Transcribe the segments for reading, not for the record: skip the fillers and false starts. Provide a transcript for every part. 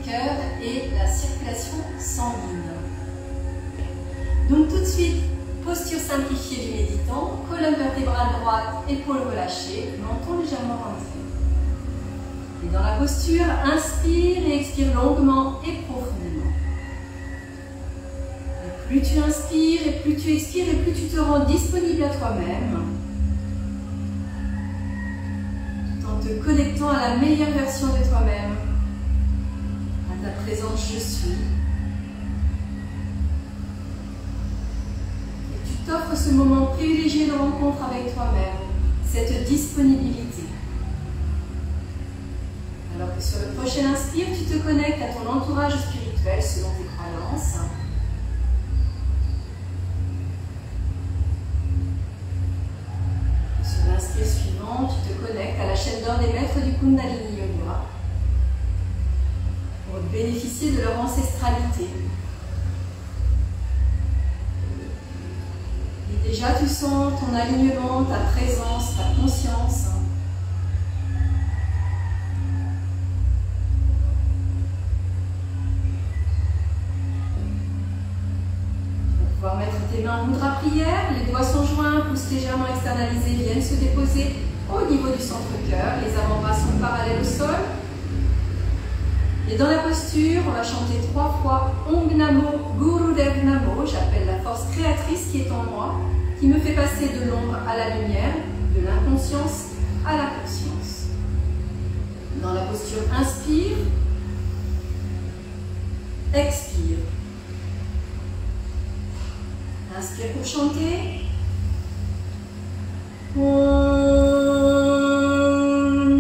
cœur et la circulation sanguine. Donc tout de suite, posture simplifiée du méditant, colonne vertébrale droite, épaules relâchées, menton légèrement rentré. Et dans la posture, inspire et expire longuement et profondément. Et plus tu inspires et plus tu expires et plus tu te rends disponible à toi-même, tout en te connectant à la meilleure version de toi-même, à ta présence je suis. Et tu t'offres ce moment privilégié de rencontre avec toi-même, cette disponibilité. Alors que sur le prochain inspire, tu te connectes à ton entourage spirituel selon tes croyances. Sur l'inspire suivant, tu te connectes à la chaîne d'or des maîtres du Kundalini Yoga pour bénéficier de leur ancestralité. Et déjà, tu sens ton alignement, ta présence, ta conscience. Mettre tes mains en mudra prière, les doigts sont joints, pouces légèrement externalisés viennent se déposer au niveau du centre-cœur, les avant-bras sont parallèles au sol. Et dans la posture, on va chanter 3 fois Om Namo Gurudev Namo, j'appelle la force créatrice qui est en moi, qui me fait passer de l'ombre à la lumière, de l'inconscience à la conscience. Dans la posture, inspire, expire. Inspire pour chanter. Om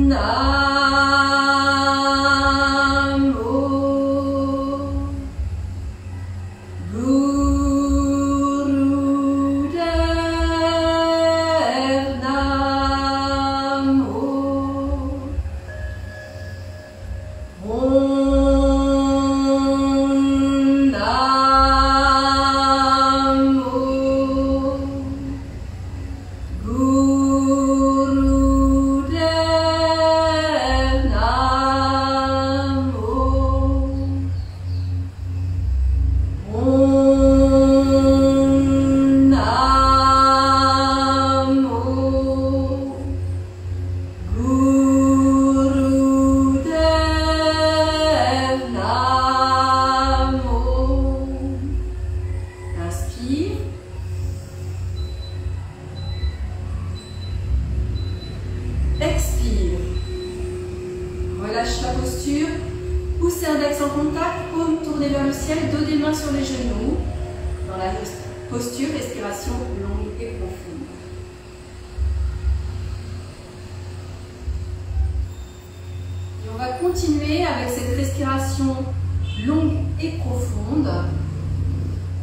Namo Gurudev Namo. Expire. Relâche la posture. Poussez index en contact, paume tournée vers le ciel, dos des mains sur les genoux. Dans la posture, respiration longue et profonde. Et on va continuer avec cette respiration longue et profonde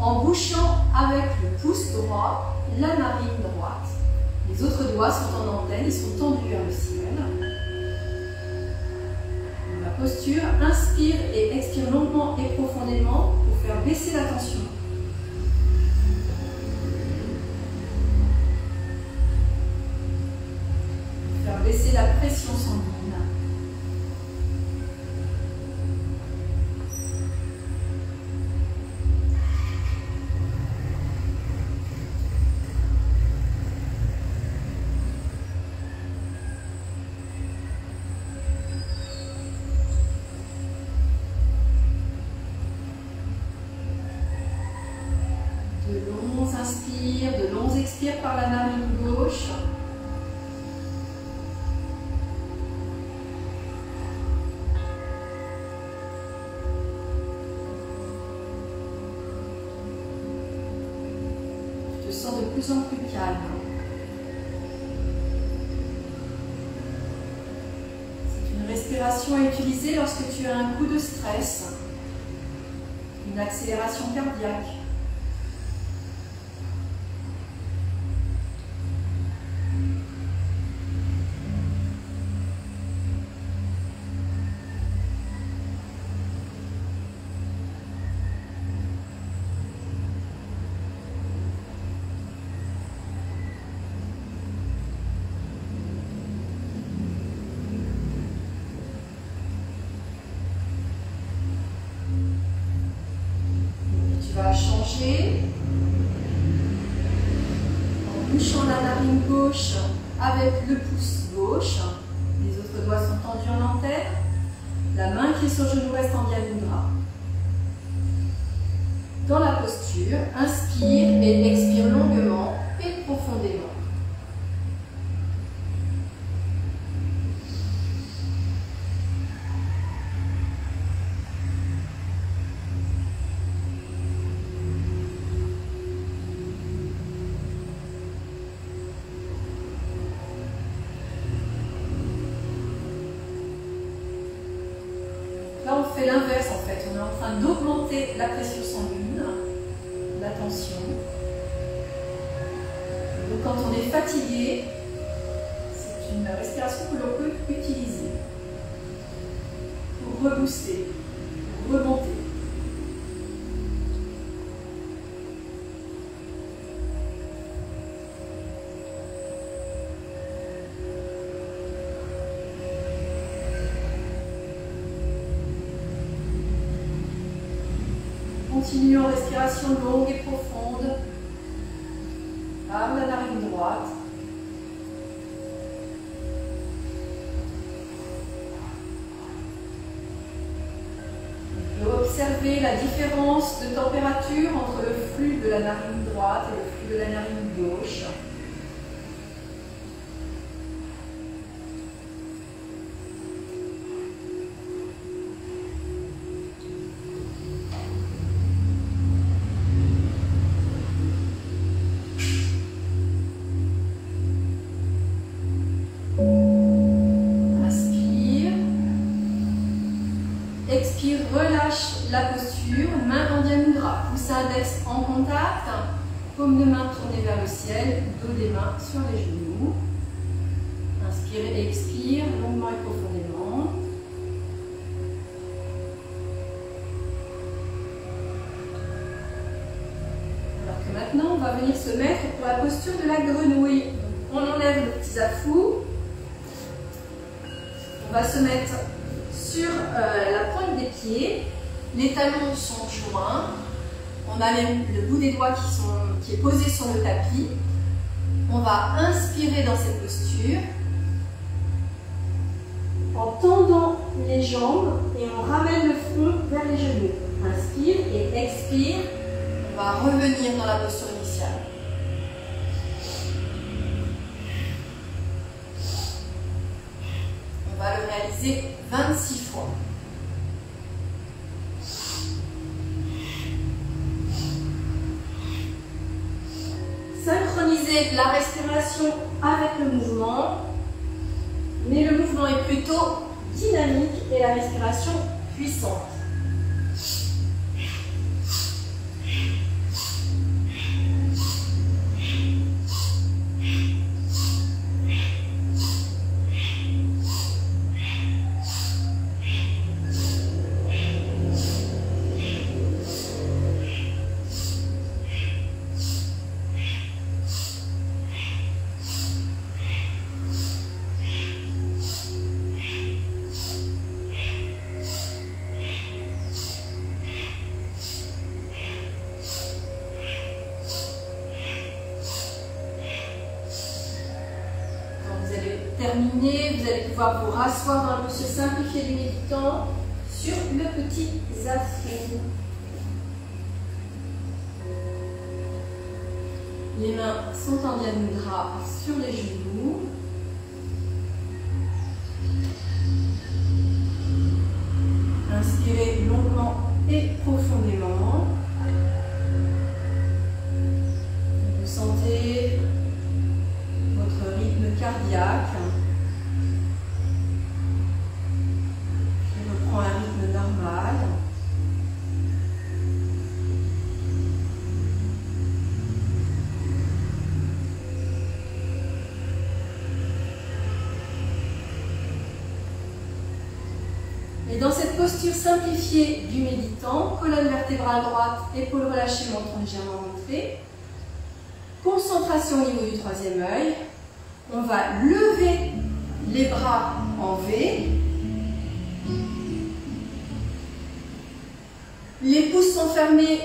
en bouchant avec le pouce droit la narine droite. Les autres doigts sont en antenne, ils sont tendus vers le ciel. Dans la posture, inspire et expire longuement et profondément pour faire baisser la tension. Pour faire baisser la pression sanguine. De longs inspires, de longs expires par la narine gauche. Tu te sens de plus en plus calme. C'est une respiration à utiliser lorsque tu as un coup de stress, une accélération cardiaque. relâché. En bouchant la narine gauche avec le pouce gauche. Les autres doigts sont tendus en antenne. La main qui est sur le genou reste en Vyamudra. Dans la posture, inspire et expire longuement et profondément. Là, on fait l'inverse en fait. On est en train d'augmenter la pression sanguine, la tension. Donc, quand on est fatigué, c'est une respiration que l'on peut utiliser pour rebooster, pour remonter. Continue en respiration longue et profonde par la narine droite. On peut observer la différence de température entre le flux de la narine droite et le flux de la narine gauche. Expire, relâche la posture, main en Vyamudra, pouce index en contact, paume de main tournée vers le ciel, dos des mains sur les genoux. Inspire et expire longuement et profondément. Alors que maintenant, on va venir se mettre pour la posture de la grenouille. On enlève le petit zafou. On va se mettre sur la pointe des pieds, les talons sont joints, on a même le bout des doigts qui est posé sur le tapis. On va inspirer dans cette posture en tendant les jambes et on ramène le front vers les genoux. Inspire et expire, on va revenir dans la posture initiale. On va le réaliser 26 fois. Synchroniser la respiration avec le mouvement, mais le mouvement est plutôt dynamique et la respiration puissante. Terminé, vous allez pouvoir vous rasseoir dans la posture simplifiée du méditant sur le petit zafou. Les mains sont en Vyamudra sur les genoux. Inspirez longuement et profondément. Vous sentez votre rythme cardiaque. Je reprends un rythme normal. Et dans cette posture simplifiée du méditant, colonne vertébrale droite, épaules relâchées, menton légèrement montré, concentration au niveau du troisième œil, on va lever les bras en V, les pouces sont fermés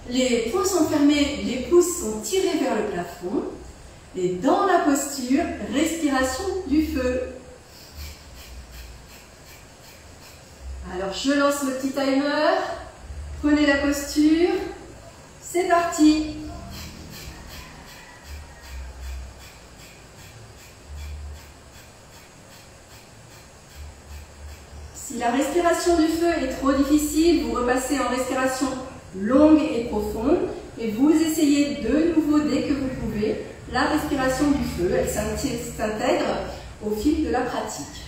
Les poings sont fermés, les pouces sont tirés vers le plafond. Et dans la posture, respiration du feu. Alors je lance le petit timer. Prenez la posture. C'est parti. Si la respiration du feu est trop difficile, vous repassez en respiration longue et profonde et vous essayez de nouveau dès que vous pouvez la respiration du feu. Elle s'intègre au fil de la pratique.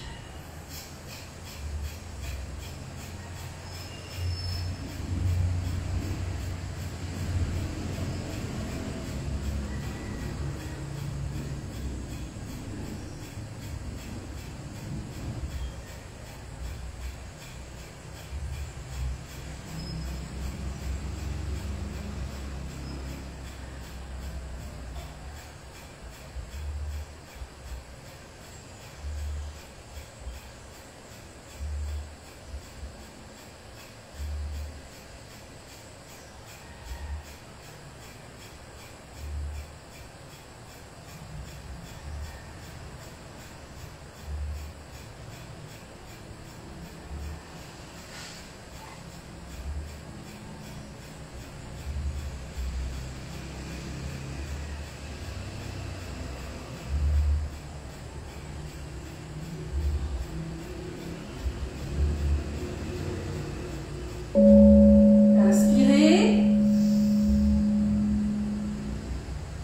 Inspirez.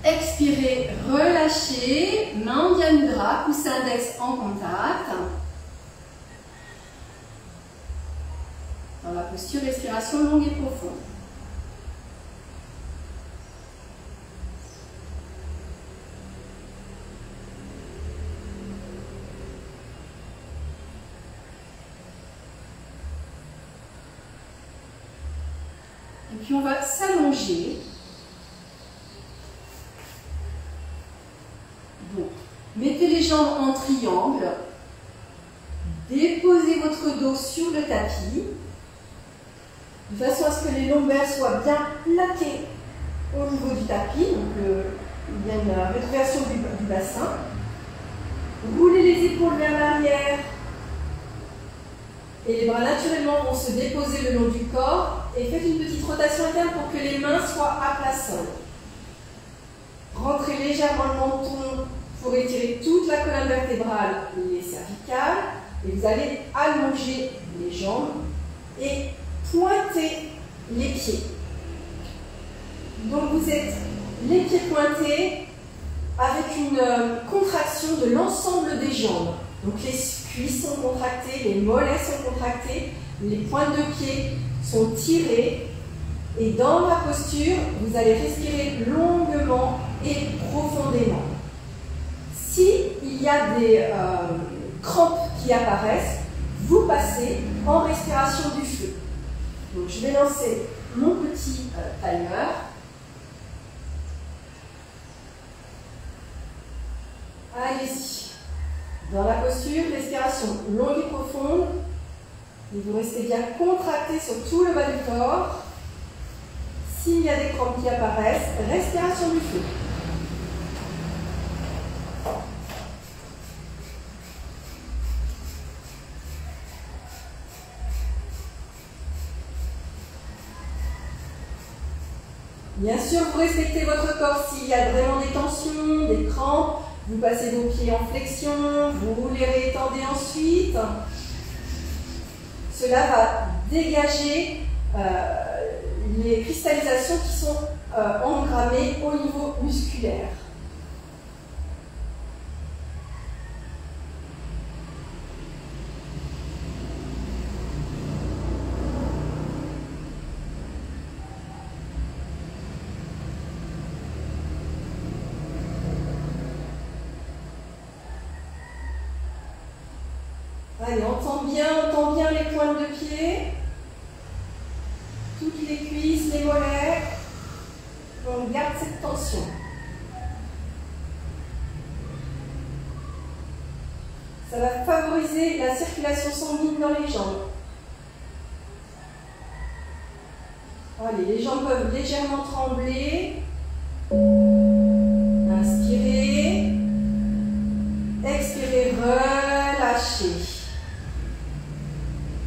Expirez, relâchez. Main en Diya Mudra, pouce index en contact. Dans la posture, respiration longue et profonde. Et puis on va s'allonger. Donc, mettez les jambes en triangle. Déposez votre dos sur le tapis, de façon à ce que les lombaires soient bien plaqués au niveau du tapis. Donc, il y a une rétroversion du bassin. Roulez les épaules vers l'arrière. Et les bras naturellement vont se déposer le long du corps. Et faites une petite rotation interne pour que les mains soient à plat sol. Rentrez légèrement le menton pour étirer toute la colonne vertébrale et les cervicales. Et vous allez allonger les jambes et pointer les pieds. Donc vous êtes les pieds pointés avec une contraction de l'ensemble des jambes. Donc les cuisses sont contractées, les mollets sont contractés, les pointes de pied sont tirées. Et dans la posture, vous allez respirer longuement et profondément. S'il y a des crampes qui apparaissent, vous passez en respiration du feu. Donc je vais lancer mon petit timer. Allez-y. Dans la posture, respiration longue et profonde. Et vous restez bien contracté sur tout le bas du corps. S'il y a des crampes qui apparaissent, respiration du feu. Bien sûr, vous respectez votre corps. S'il y a vraiment des tensions, des crampes, vous passez vos pieds en flexion, vous les réétendez ensuite. Cela va dégager les cristallisations qui sont engrammées au niveau musculaire. Allez, on tend bien les pointes de pied, toutes les cuisses, les mollets. On garde cette tension. Ça va favoriser la circulation sanguine dans les jambes. Allez, les jambes peuvent légèrement trembler. Inspirez. Expirez, relâchez.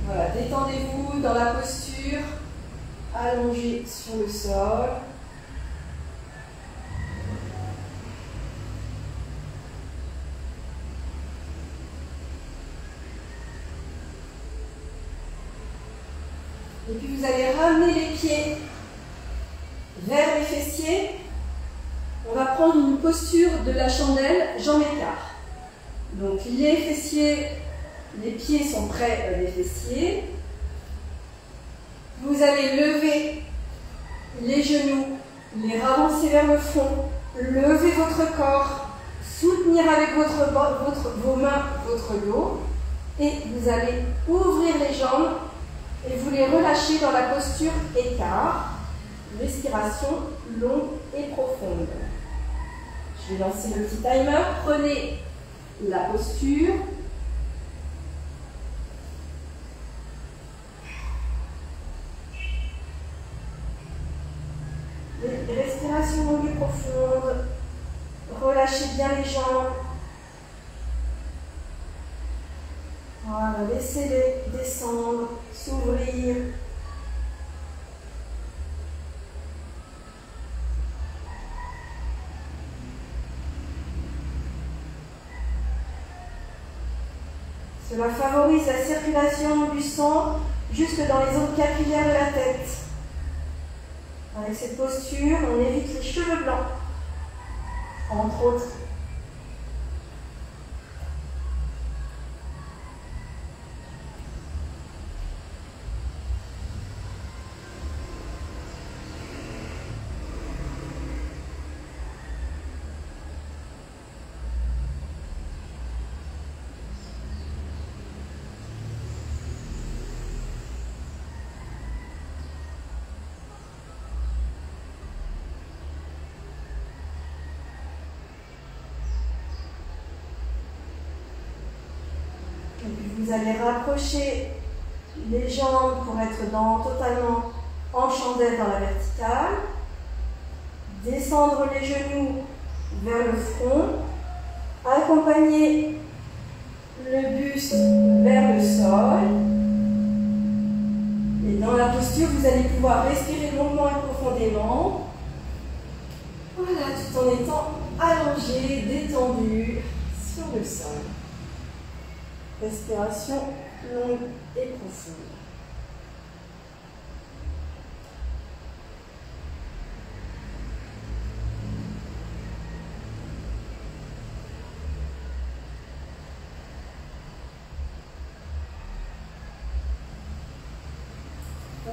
Voilà, détendez-vous dans la posture. Allongé sur le sol. Et puis vous allez ramener les pieds vers les fessiers. On va prendre une posture de la chandelle, jambes écart. Donc les fessiers, les pieds sont près des fessiers. Vous allez lever les genoux, les ravancer vers le front, lever votre corps, soutenir avec vos mains votre dos et vous allez ouvrir les jambes et vous les relâchez dans la posture écart. Respiration longue et profonde. Je vais lancer le petit timer. Prenez la posture. Respiration longue et profonde. Relâchez bien les jambes. Voilà, laissez-les descendre, s'ouvrir. Cela favorise la circulation du sang jusque dans les zones capillaires de la tête. Avec cette posture, on évite les cheveux blancs, entre autres. Vous allez rapprocher les jambes pour être totalement en chandelle dans la verticale. Descendre les genoux vers le front. Accompagner le buste vers le sol. Et dans la posture, vous allez pouvoir respirer longuement et profondément. Voilà, tout en étant allongé, détendu sur le sol. Respiration longue et profonde.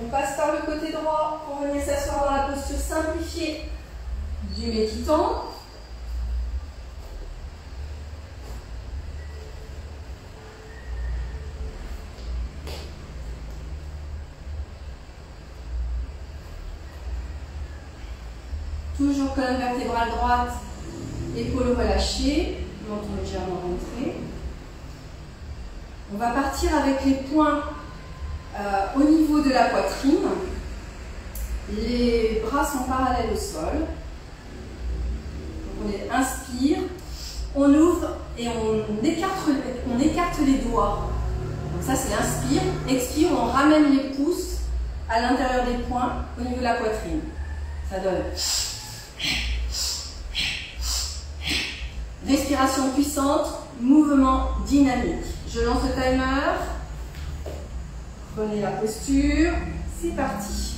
On passe par le côté droit pour venir s'asseoir dans la posture simplifiée du méditant. Toujours colonne vertébrale droite, épaules relâchées, menton légèrement rentré. On va partir avec les poings au niveau de la poitrine. Les bras sont parallèles au sol. Donc on inspire, on ouvre et on écarte les doigts. Donc ça c'est inspire, expire, on ramène les pouces à l'intérieur des poings au niveau de la poitrine. Ça donne. Respiration puissante, mouvement dynamique. Je lance le timer. Prenez la posture. C'est parti.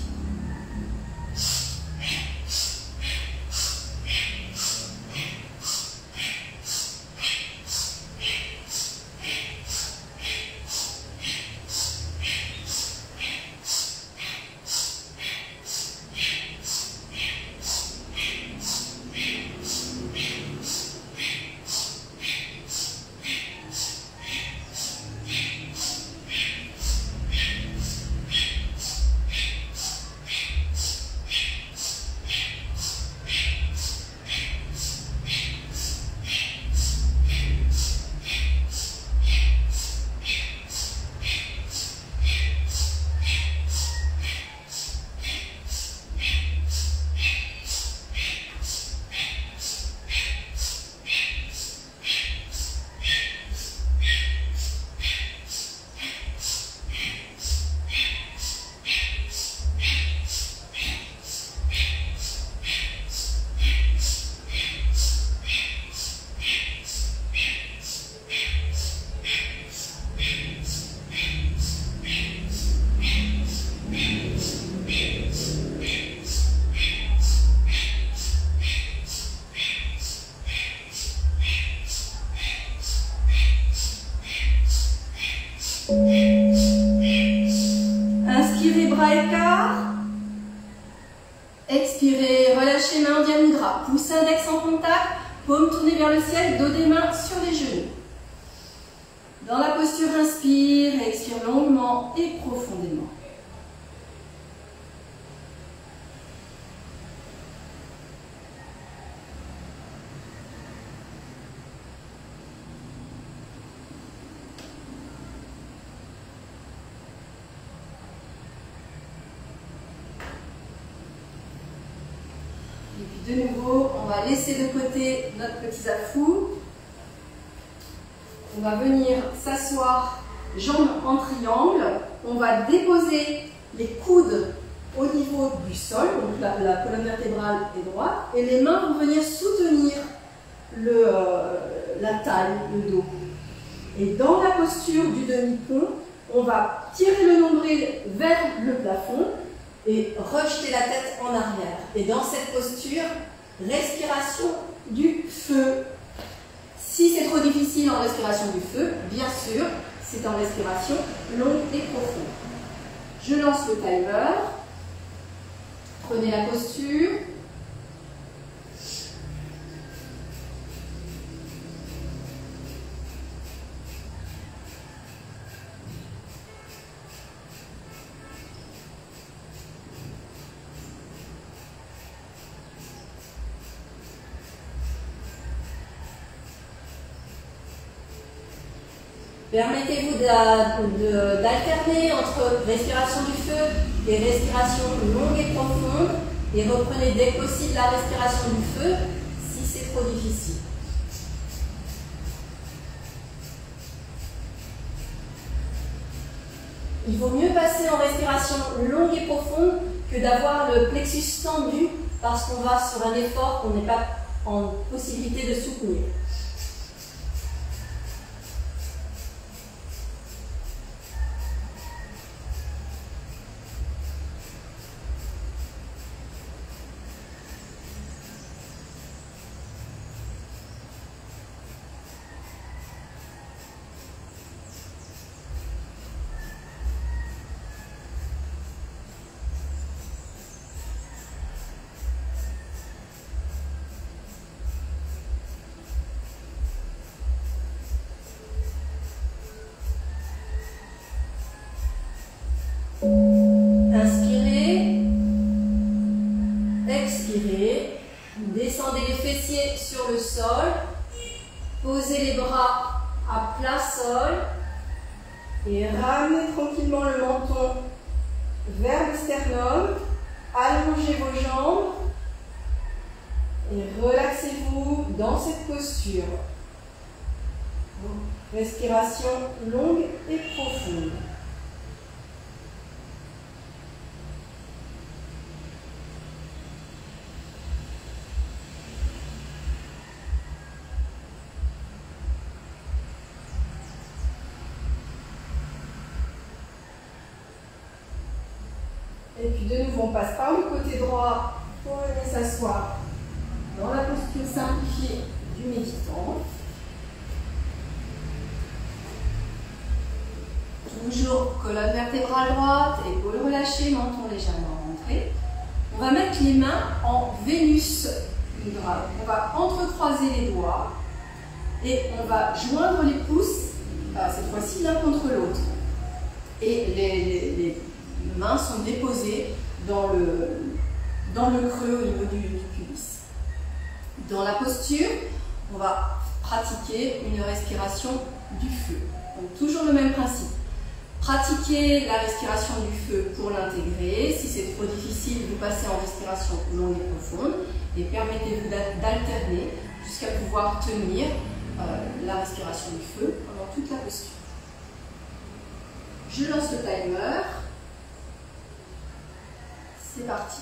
bras écart. Expirez, relâchez main en Diya Mudra. Pouce index en contact, paume tournée vers le ciel, dos des mains sur les genoux. Dans la posture, inspire et expire longuement et profondément. Et puis de nouveau, on va laisser de côté notre petit zafou. On va venir s'asseoir, jambes en triangle. On va déposer les coudes au niveau du sol, donc la colonne vertébrale est droite, et les mains vont venir soutenir la taille, le dos. Et dans la posture du demi-pont, on va tirer le nombril vers le plafond et rejeter la tête en arrière. Et dans cette posture, respiration du feu. Si c'est trop difficile en respiration du feu, bien sûr, c'est en respiration longue et profonde. Je lance le timer. Prenez la posture. Permettez-vous d'alterner entre respiration du feu et respiration longue et profonde et reprenez dès que possible la respiration du feu si c'est trop difficile. Il vaut mieux passer en respiration longue et profonde que d'avoir le plexus tendu parce qu'on va sur un effort qu'on n'est pas en possibilité de soutenir. Inspirez, expirez, descendez les fessiers sur le sol, posez les bras à plat sol et ramenez tranquillement le menton vers le sternum, allongez vos jambes et relaxez-vous dans cette posture. Respiration longue et profonde. Et puis de nouveau, on passe par le côté droit pour venir s'asseoir dans la posture simplifiée du méditant. Toujours colonne vertébrale droite, épaules relâchées, menton légèrement rentré. On va mettre les mains en Vénus Mudra. On va entrecroiser les doigts et on va joindre les pouces, cette fois-ci l'un contre l'autre. Et les mains sont déposées dans le creux au niveau du pubis. Dans la posture, on va pratiquer une respiration du feu. Donc toujours le même principe. Pratiquez la respiration du feu pour l'intégrer. Si c'est trop difficile, vous passez en respiration longue et profonde et permettez-vous d'alterner jusqu'à pouvoir tenir la respiration du feu pendant toute la posture. Je lance le timer. C'est parti.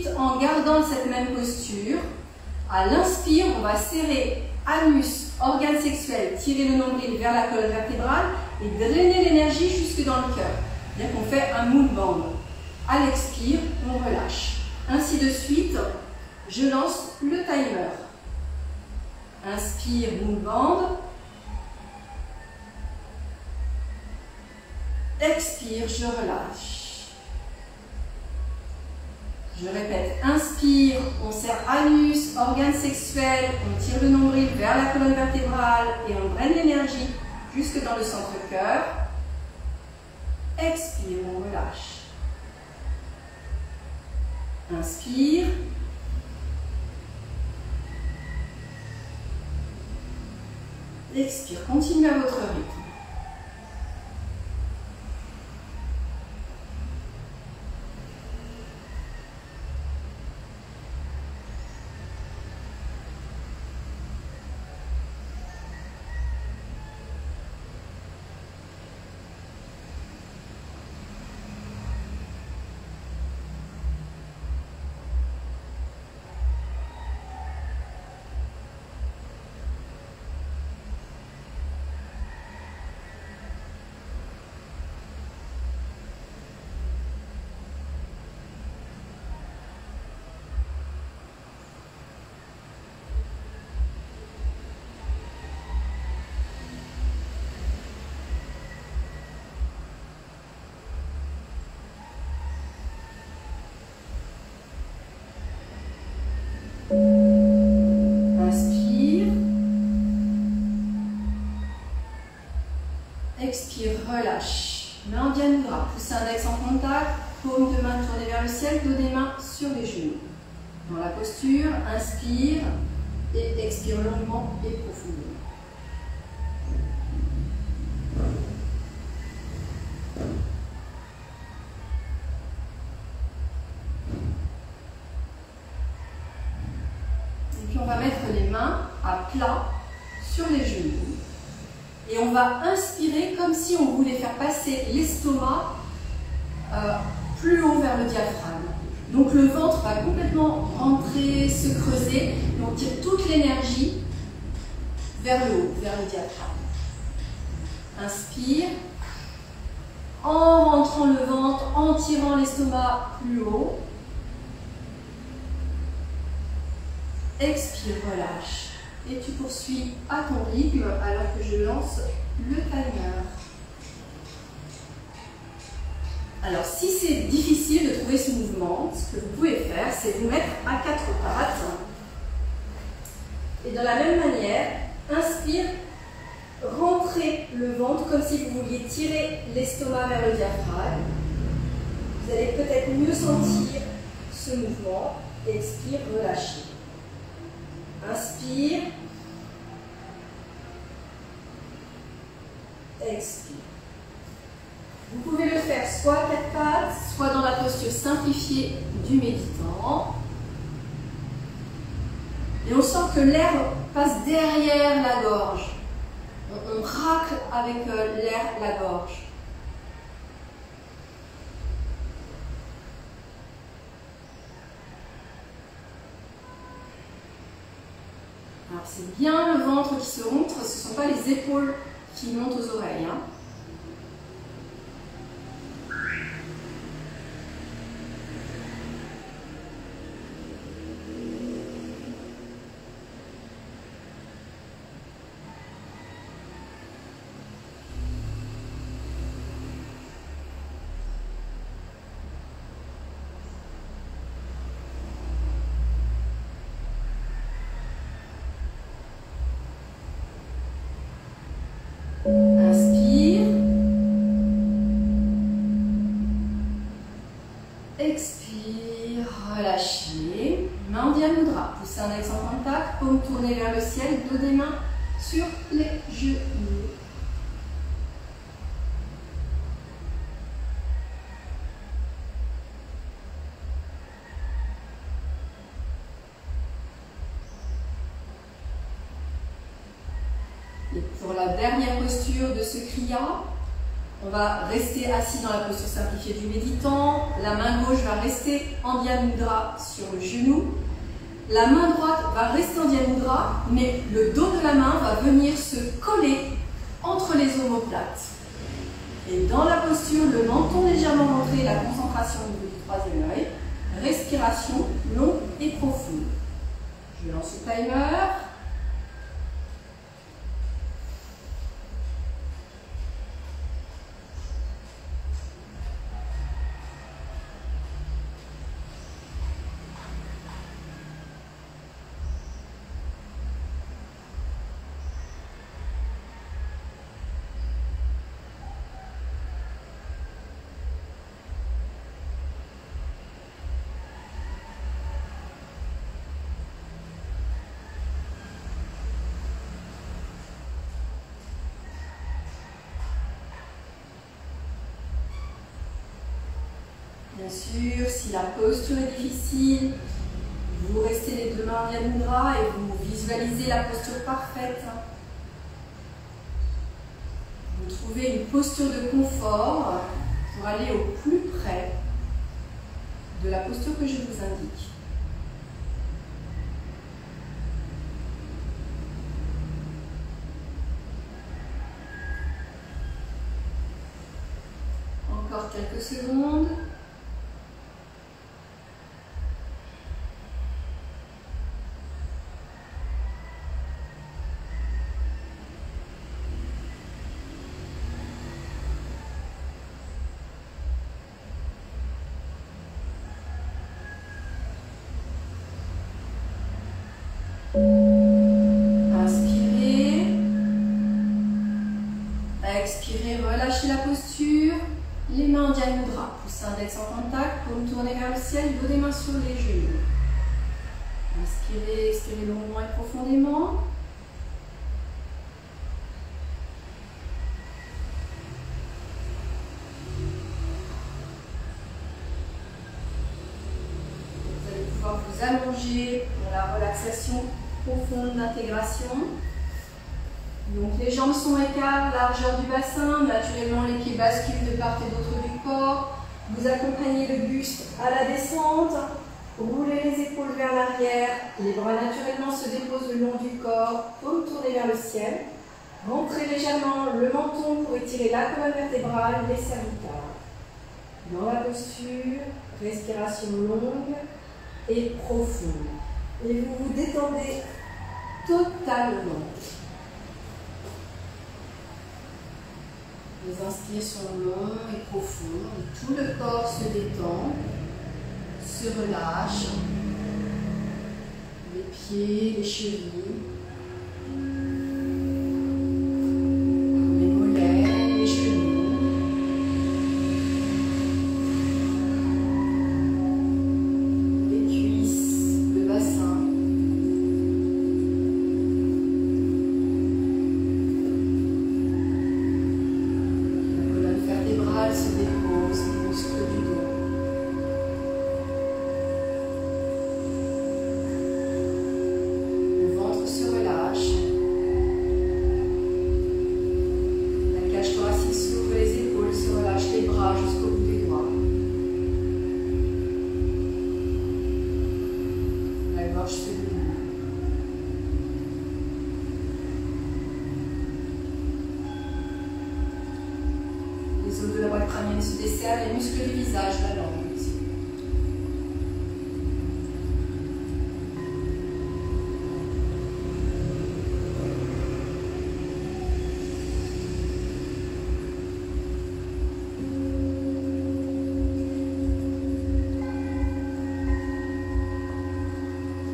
Ensuite, en gardant cette même posture, à l'inspire, on va serrer anus, organe sexuel, tirer le nombril vers la colonne vertébrale et drainer l'énergie jusque dans le cœur. C'est-à-dire qu'on fait un moon band. À l'expire, on relâche. Ainsi de suite, je lance le timer. Inspire, moon band. Expire, je relâche. Je répète, inspire, on serre anus, organe sexuel, on tire le nombril vers la colonne vertébrale et on draine l'énergie jusque dans le centre-cœur. Expire, on relâche. Inspire. Expire, continuez à votre rythme. Inspire. Expire, relâche. Main en Diane Mudra. Poussez index en contact. Paume de main tournée vers le ciel. Dos des mains sur les genoux. Dans la posture, inspire et expire longuement et profondément. On va mettre les mains à plat sur les genoux et on va inspirer comme si on voulait faire passer l'estomac plus haut vers le diaphragme. Donc le ventre va complètement rentrer, se creuser et on tire toute l'énergie vers le haut, vers le diaphragme. Inspire en rentrant le ventre, en tirant l'estomac plus haut. Expire, relâche. Et tu poursuis à ton rythme alors que je lance le timer. Alors, si c'est difficile de trouver ce mouvement, ce que vous pouvez faire, c'est vous mettre à quatre pattes. Et de la même manière, inspire, rentrez le ventre comme si vous vouliez tirer l'estomac vers le diaphragme. Vous allez peut-être mieux sentir ce mouvement. Expire, relâchez. Inspire. Expire. Vous pouvez le faire soit à quatre pattes, soit dans la posture simplifiée du méditant. Et on sent que l'air passe derrière la gorge. On racle avec l'air la gorge. Alors c'est bien le ventre qui se montre, ce ne sont pas les épaules qui montent aux oreilles. Hein. Inspire. Expire, relâchez. Main en Diane Mudra. Poussez index en contact, paume tournée vers le ciel, dos des mains sur les genoux. Et pour la dernière posture de ce kriya, On va rester assis dans la posture simplifiée du méditant. La main gauche va rester en Diya Mudra sur le genou. La main droite va rester en Diya Mudra, mais le dos de la main va venir se coller entre les omoplates. Et dans la posture, le menton légèrement rentré, la concentration au niveau du troisième œil. Respiration longue et profonde. Je lance le timer. Bien sûr, si la posture est difficile, vous restez les deux mains en Diya Mudra et vous visualisez la posture parfaite. Vous trouvez une posture de confort pour aller au plus près de la posture que je vous indique. Encore quelques secondes. Inspirez. Expirez, relâchez la posture. Les mains en Diya Mudra. Pouce index en contact. Paume tournée vers le ciel. Dos des mains sur les genoux. Inspirez, expirez longuement et profondément. Vous allez pouvoir vous allonger pour la relaxation profonde d'intégration. Donc les jambes sont écartes, largeur du bassin, naturellement les pieds basculent de part et d'autre du corps. Vous accompagnez le buste à la descente, roulez les épaules vers l'arrière, les bras naturellement se déposent le long du corps, paume tournée vers le ciel. Rentrez légèrement le menton pour étirer la colonne vertébrale, les cervicales. Dans la posture, respiration longue et profonde. Et vous vous détendez totalement. Les inspires sont longs et profonds, et tout le corps se détend, se relâche. Les pieds, les chevilles, les mollets, les genoux. Les cuisses, le bassin. Se dépose, les muscles du dos. Le ventre se relâche. La cage thoracique s'ouvre, les épaules se relâchent, les bras jusqu'au bout des doigts. La gorge se débouche. Les os de la boîte crânienne se desserrent, les muscles du visage, la langue aussi.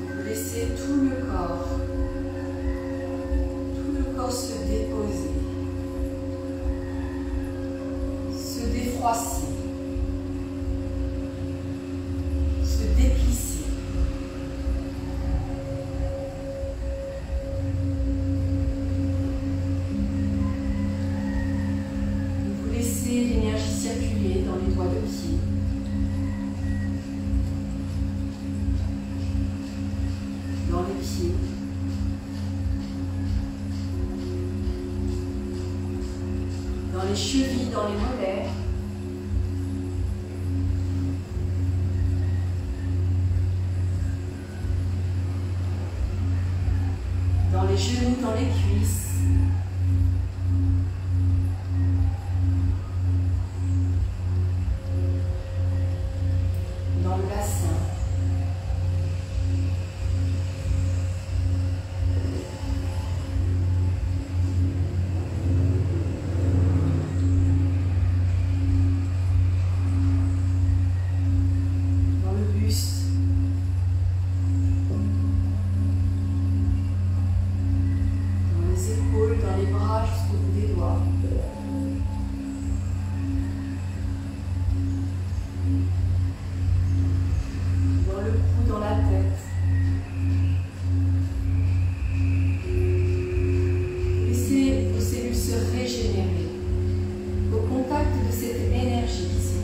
Vous laissez tout le corps se déposer. Défroisser, se déplisser. Vous laissez l'énergie circuler dans les doigts de pied. Dans les pieds. Dans les les chevilles, dans les mollets. Dans les genoux, dans les cuisses. Dans le bassin. Dans le buste. Dans les épaules, dans les bras jusqu'au bout des doigts. Dans le cou, dans la tête. Laissez vos cellules se régénérer au contact de cette énergie qui circule.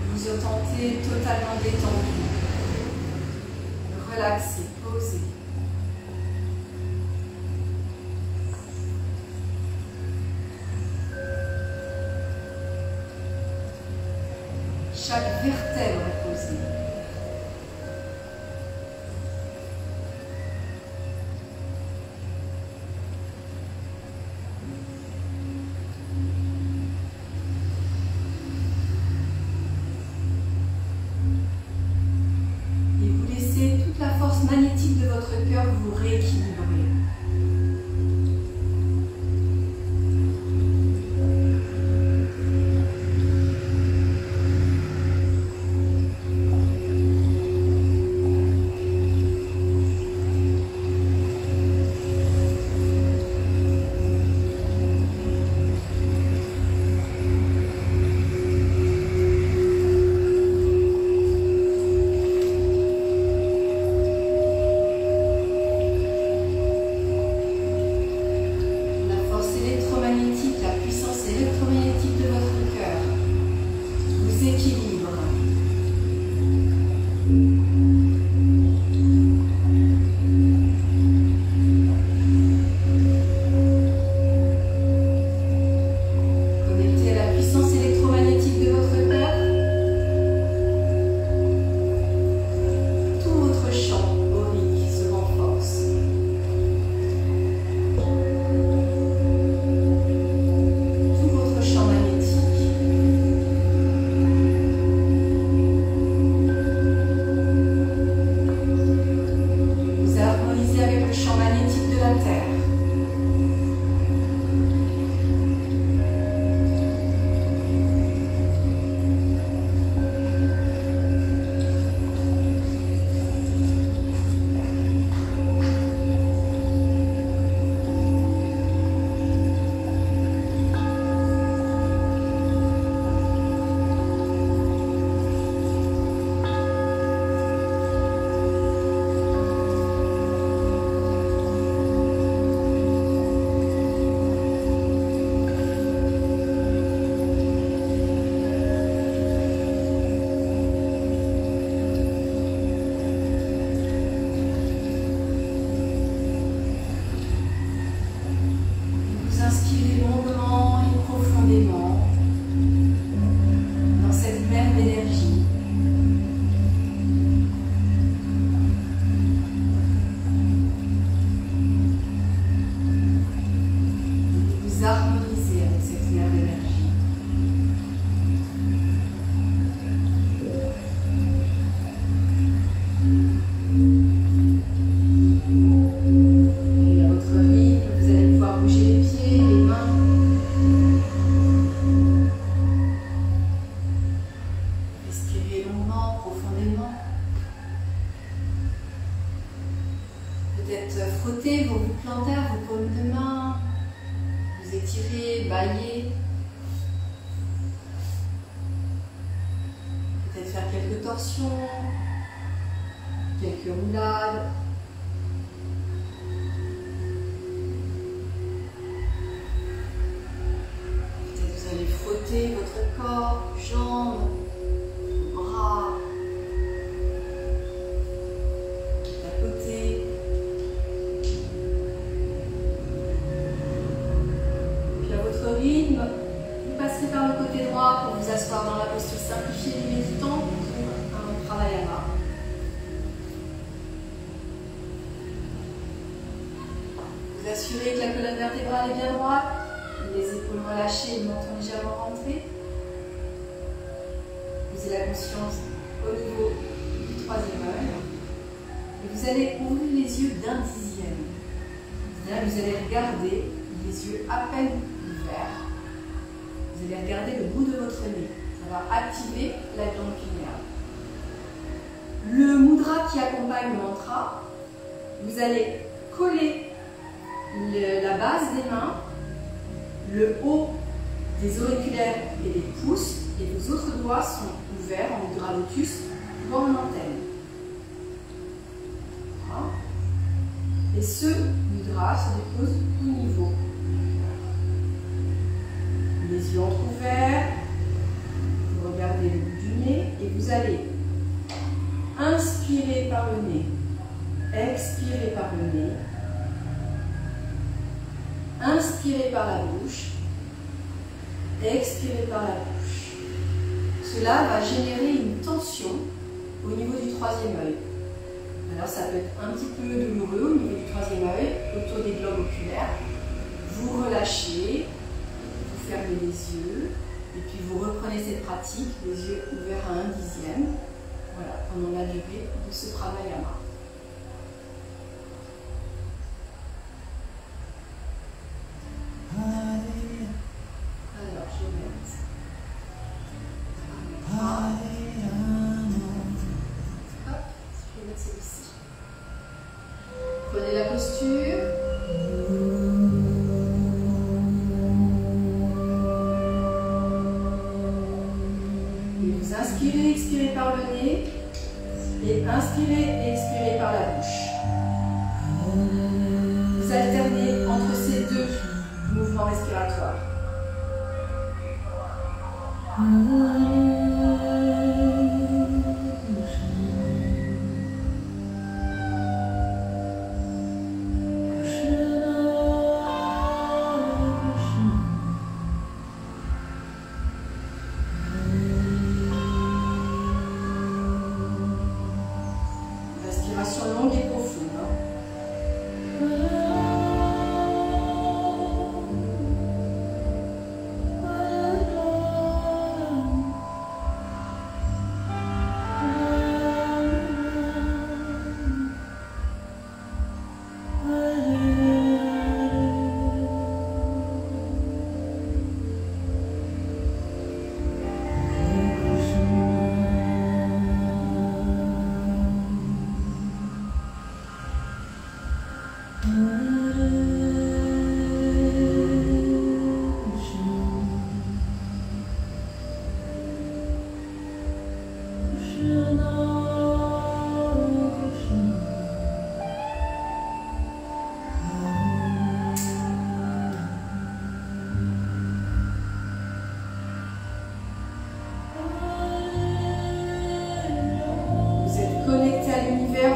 Vous vous sentez totalement détendu, relaxé, posé. Chaque vertèbre est posée. Et vous laissez toute la force magnétique de votre cœur vous rééquilibrer. Frottez vos bouts plantaires, vos paumes de main, vous étirez, baillez. Peut-être faire quelques torsions, quelques roulades. Peut-être vous allez frotter votre asseoir dans la posture simplifiée du méditant pour un pranayama. Vous assurez que la colonne vertébrale est bien droite, les épaules relâchées, le menton légèrement rentré. Vous avez la conscience au niveau du troisième œil. Et vous allez ouvrir les yeux d'un dixième. Là, vous allez regarder les yeux à peine ouverts. Vous allez regarder le bout de votre nez. Ça va activer la glande pinéale. Le mudra qui accompagne le mantra, vous allez coller la base des mains, le haut des auriculaires et des pouces, et vos autres doigts sont ouverts en mudra lotus dans l'antenne. Voilà. Et ce mudra se dépose au niveau. Les yeux entrouverts, vous regardez le bout du nez et vous allez inspirer par le nez, expirer par le nez, inspirer par la bouche, expirer par la bouche. Cela va générer une tension au niveau du troisième œil. Alors ça peut être un petit peu douloureux au niveau du troisième œil, autour des globes oculaires. Vous relâchez, vous fermez les yeux, et puis vous reprenez cette pratique, les yeux ouverts à un dixième, voilà, pendant la durée de ce pranayama. Alors, je vais mettre celui-ci. Prenez la posture. Et vous inspirez, expirez par le nez. Et inspirez et expirez par la bouche. Vous alternez entre ces deux mouvements respiratoires. Respiration longue et profonde.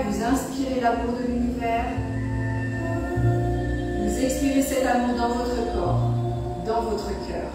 Vous inspirez l'amour de l'univers, vous expirez cet amour dans votre corps, dans votre cœur.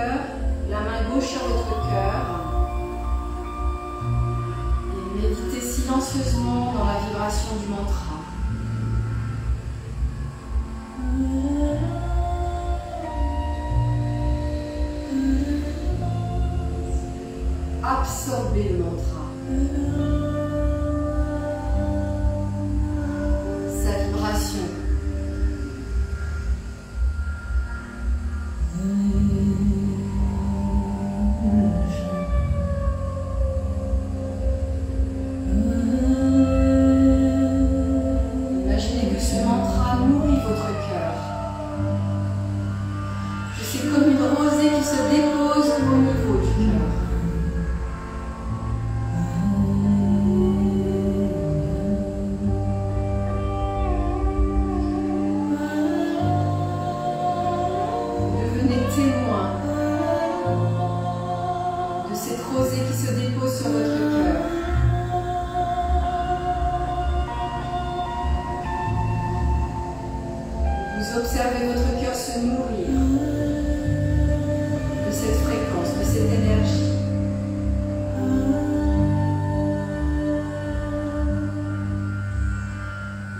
cœur, la main gauche sur votre cœur. Et méditez silencieusement dans la vibration du mantra. Absorbez le mantra. Sa vibration. Imaginez que ce mantra nourrit votre cœur. Que c'est comme une rosée qui se dépose au niveau du cœur. Témoin de cette rosée qui se dépose sur votre cœur. Vous observez votre cœur se nourrir de cette fréquence, de cette énergie.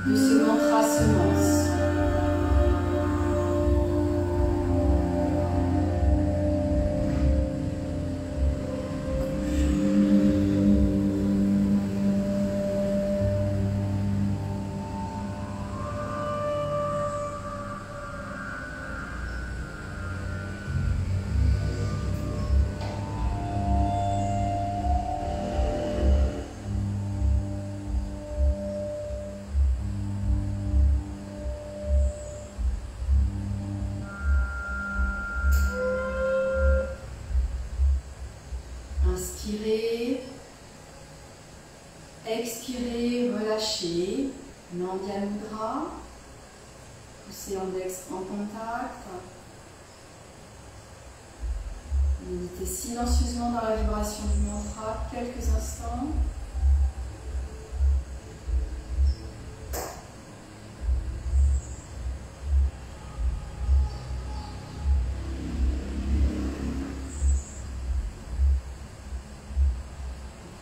De ce mantra semence. Inspirez, expirez, relâchez, Nandya Mudra, poussez l'index en contact, méditez silencieusement dans la vibration du mantra quelques instants.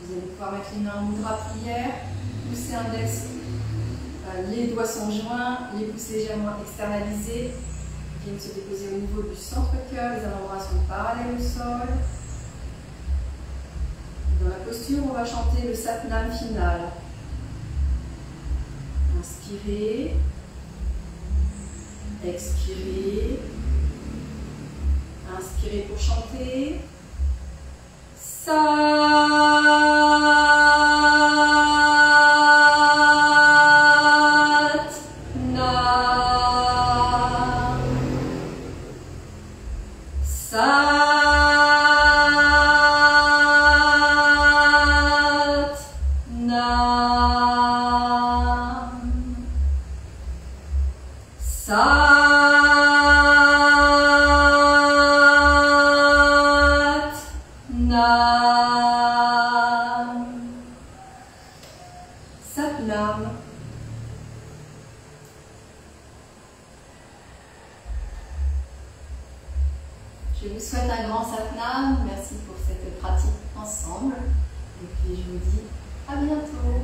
Vous allez pouvoir mettre les mains en mudra prière, poussez index, les doigts sont joints, les pouces légèrement externalisés, viennent se déposer au niveau du centre-cœur, les avant-bras sont parallèles au sol. Dans la posture, on va chanter le Satnam final. Inspirez, expirez, inspirez pour chanter. Satnam. Je vous souhaite un grand Satnam. Merci pour cette pratique ensemble. Et puis je vous dis à bientôt.